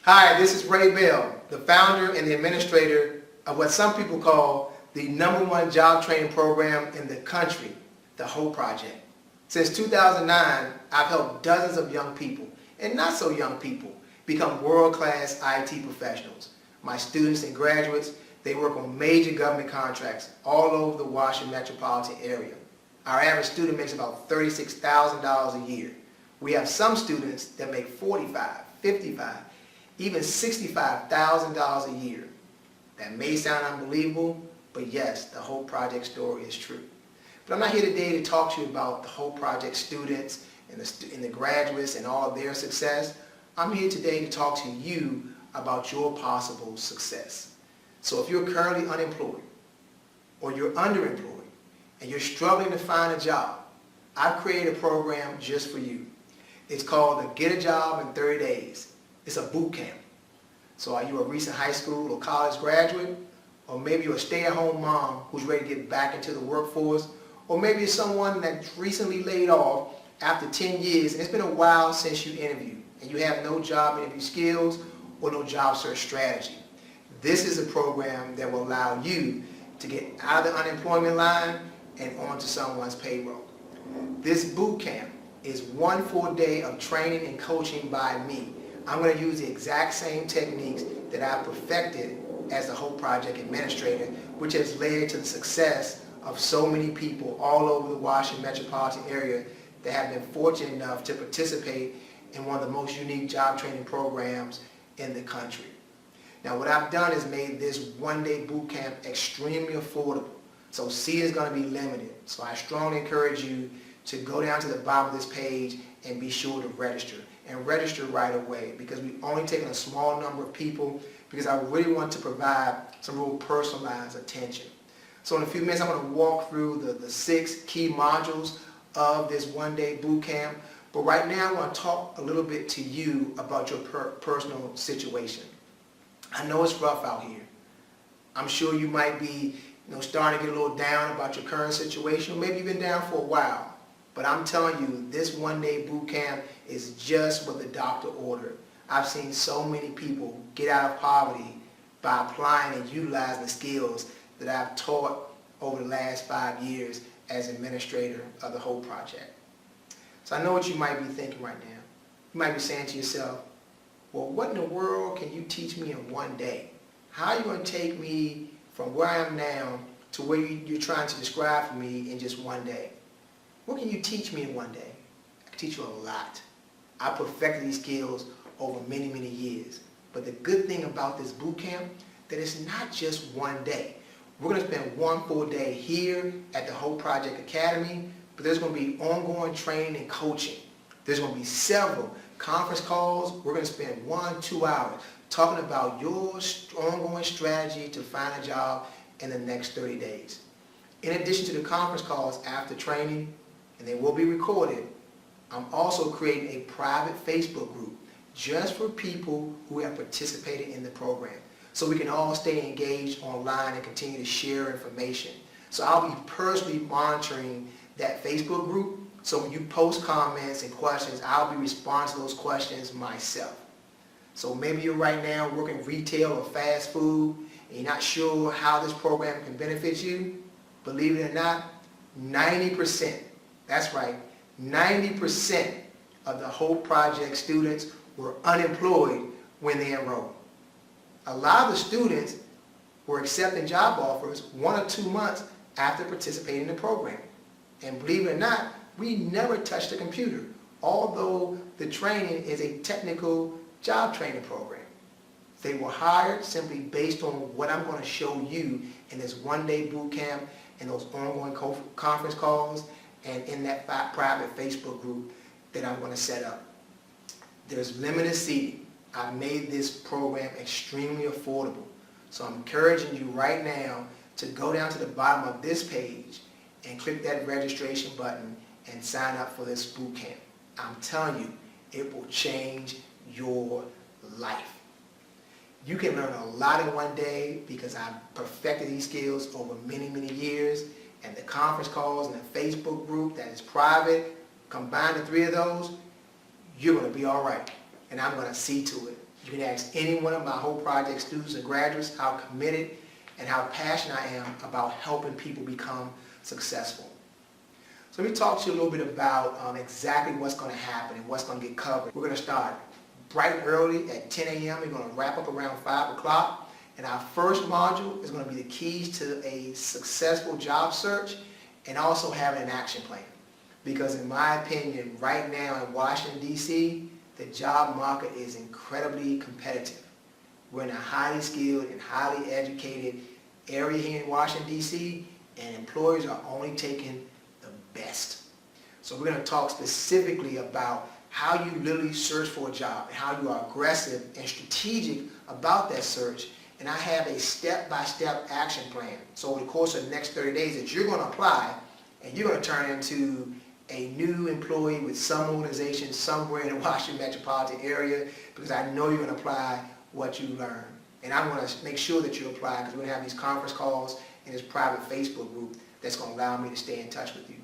Hi, this is Ray Bell, the founder and the administrator of what some people call the #1 job training program in the country, the HOPE Project. Since 2009, I've helped dozens of young people, and not so young people, become world-class IT professionals. My students and graduates, they work on major government contracts all over the Washington metropolitan area. Our average student makes about $36,000 a year. We have some students that make $45,000, $55,000, even $65,000 a year. That may sound unbelievable, but yes, the HOPE Project story is true. But I'm not here today to talk to you about the HOPE Project students and the graduates and all of their success. I'm here today to talk to you about your possible success. So if you're currently unemployed or you're underemployed and you're struggling to find a job, I've created a program just for you. It's called the Get a Job in 30 Days. It's a boot camp. So are you a recent high school or college graduate? Or maybe you're a stay-at-home mom who's ready to get back into the workforce? Or maybe you're someone that's recently laid off after 10 years and it's been a while since you interviewed and you have no job interview skills or no job search strategy. This is a program that will allow you to get out of the unemployment line and onto someone's payroll. This boot camp is 1 full day of training and coaching by me. I'm going to use the exact same techniques that I've perfected as the HOPE Project administrator, which has led to the success of so many people all over the Washington metropolitan area that have been fortunate enough to participate in one of the most unique job training programs in the country. Now what I've done is made this one-day boot camp extremely affordable. So seating is going to be limited. So I strongly encourage you to go down to the bottom of this page and be sure to register. And register right away because we've only taken a small number of people because I really want to provide some real personalized attention. So in a few minutes I'm going to walk through the 6 key modules of this one-day boot camp. But right now I want to talk a little bit to you about your personal situation. I know it's rough out here. I'm sure you might be starting to get a little down about your current situation. Maybe you've been down for a while. But I'm telling you, this one-day boot camp is just what the doctor ordered. I've seen so many people get out of poverty by applying and utilizing the skills that I've taught over the last 5 years as administrator of the HOPE Project. So I know what you might be thinking right now. You might be saying to yourself, well, what in the world can you teach me in one day? How are you going to take me from where I am now to where you're trying to describe for me in just one day? What can you teach me in one day? I can teach you a lot. I perfected these skills over many, many years. But the good thing about this boot camp, that it's not just one day. We're going to spend 1 full day here at the HOPE Project Academy, but there's going to be ongoing training and coaching. There's going to be several conference calls. We're going to spend 1-2 hours talking about your ongoing strategy to find a job in the next 30 days. In addition to the conference calls after training, and they will be recorded, I'm also creating a private Facebook group just for people who have participated in the program so we can all stay engaged online and continue to share information. So I'll be personally monitoring that Facebook group, so when you post comments and questions, I'll be responding to those questions myself. So maybe you're right now working retail or fast food and you're not sure how this program can benefit you. Believe it or not, 90%, that's right, 90% of the HOPE Project students were unemployed when they enrolled. A lot of the students were accepting job offers 1 or 2 months after participating in the program. And believe it or not, we never touched a computer, although the training is a technical job training program. They were hired simply based on what I'm going to show you in this one-day boot camp and those ongoing conference calls and in that private Facebook group that I'm going to set up. There's limited seating. I've made this program extremely affordable. So I'm encouraging you right now to go down to the bottom of this page and click that registration button and sign up for this boot camp. I'm telling you, it will change your life. You can learn a lot in one day because I've perfected these skills over many, many years. And the conference calls and the Facebook group that is private, combine the 3 of those, you're going to be all right. And I'm going to see to it You can ask any one of my whole project students and graduates how committed and how passionate I am about helping people become successful. So let me talk to you a little bit about exactly what's going to happen and what's going to get covered. We're going to start bright and early at 10 a.m. We're going to wrap up around 5 o'clock. And our first module is going to be the keys to a successful job search and also having an action plan. Because in my opinion, right now in Washington, D.C., the job market is incredibly competitive. We're in a highly skilled and highly educated area here in Washington, D.C., and employers are only taking the best. So we're going to talk specifically about how you literally search for a job and how you are aggressive and strategic about that search. And I have a step-by-step action plan. So over the course of the next 30 days that you're going to apply, and you're going to turn into a new employee with some organization somewhere in the Washington metropolitan area, because I know you're going to apply what you learn. And I'm going to make sure that you apply, because we're going to have these conference calls in this private Facebook group that's going to allow me to stay in touch with you.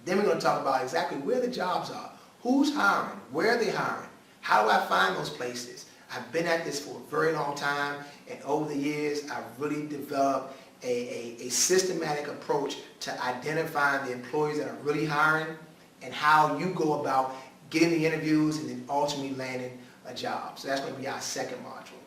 Then we're going to talk about exactly where the jobs are, who's hiring, where are they hiring, how do I find those places. I've been at this for a very long time, and over the years I've really developed a systematic approach to identifying the employees that are really hiring and how you go about getting the interviews and then ultimately landing a job. So that's going to be our second module.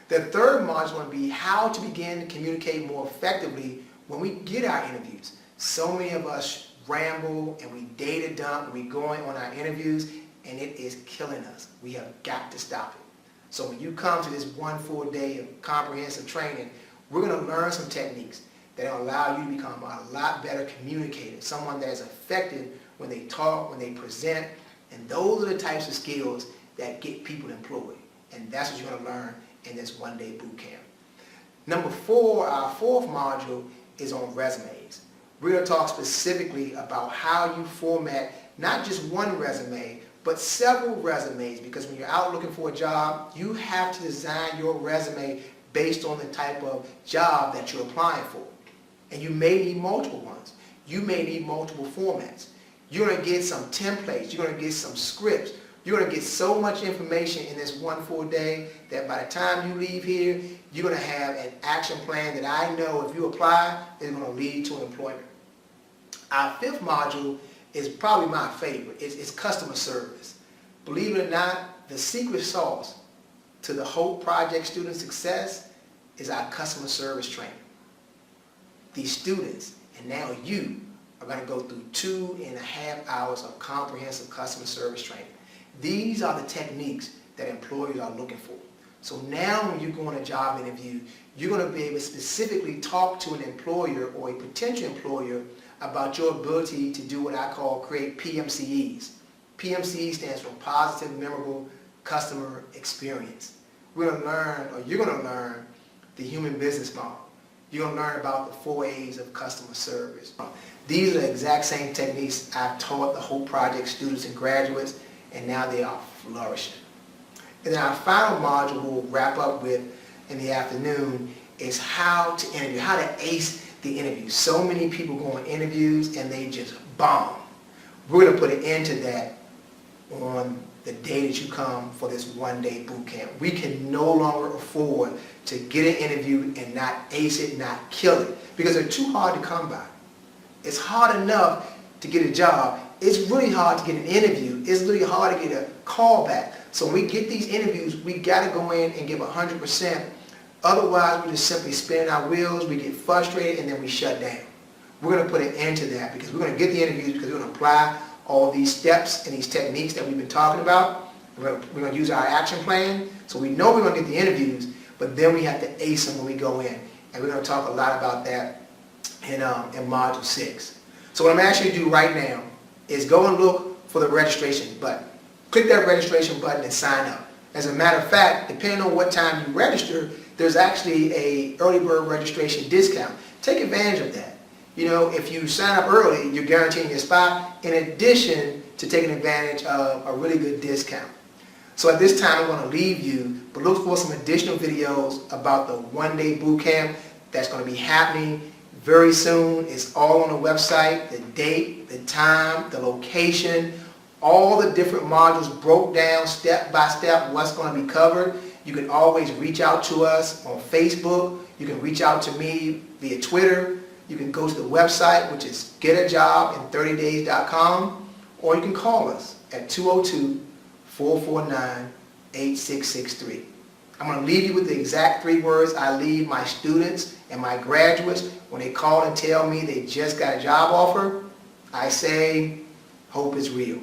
The third module is going to be how to begin to communicate more effectively when we get our interviews. So many of us ramble and we data dump and we going on our interviews, and it is killing us. We have got to stop it. So when you come to this 1 full day of comprehensive training, we're going to learn some techniques that will allow you to become a lot better communicator, someone that is effective when they talk, when they present, and those are the types of skills that get people employed. And that's what you're going to learn in this one-day boot camp. Number 4, our fourth module is on resumes. We're going to talk specifically about how you format not just one resume, but several resumes, because when you're out looking for a job, you have to design your resume based on the type of job that you're applying for. And you may need multiple ones. You may need multiple formats. You're going to get some templates. You're going to get some scripts. You're going to get so much information in this 1 full day that by the time you leave here, you're going to have an action plan that I know if you apply is going to lead to employment. Our fifth module is probably my favorite. It's customer service. Believe it or not, the secret sauce to the Hope Project student success is our customer service training. These students, and now you, are going to go through 2.5 hours of comprehensive customer service training. These are the techniques that employers are looking for. So now when you go on a job interview, you're going to be able to specifically talk to an employer or a potential employer about your ability to do what I call create PMCEs. PMCE stands for Positive Memorable Customer Experience. We're going to learn, or you're going to learn, the human business model. You're going to learn about the 4 A's of customer service. These are the exact same techniques I've taught the Hope Project students and graduates, and now they are flourishing. And then our final module we'll wrap up with in the afternoon is how to interview, how to ace the interview. So many people go on interviews and they just bomb. We're going to put an end to that on the day that you come for this one-day boot camp. We can no longer afford to get an interview and not ace it, not kill it, because they're too hard to come by. It's hard enough to get a job. It's really hard to get an interview. It's really hard to get a call back. So when we get these interviews, we got to go in and give 100%. Otherwise, we just simply spin our wheels, we get frustrated, and then we shut down. We're going to put an end to that, because we're going to get the interviews, because we're going to apply all these steps and these techniques that we've been talking about. We're going to use our action plan. So we know we're going to get the interviews, but then we have to ace them when we go in. And we're going to talk a lot about that in Module 6. So what I'm asking you to do right now is go and look for the registration button. Click that registration button and sign up. As a matter of fact, depending on what time you register, there's actually a early bird registration discount. Take advantage of that. You know, if you sign up early, you're guaranteeing your spot, in addition to taking advantage of a really good discount. So at this time, I'm going to leave you, but look for some additional videos about the one-day boot camp that's going to be happening very soon. It's all on the website, the date, the time, the location, all the different modules broke down step by step what's going to be covered. You can always reach out to us on Facebook. You can reach out to me via Twitter. You can go to the website, which is getajobin30days.com, or you can call us at 202-449-8663. I'm going to leave you with the exact 3 words I leave my students and my graduates when they call and tell me they just got a job offer. I say, hope is real.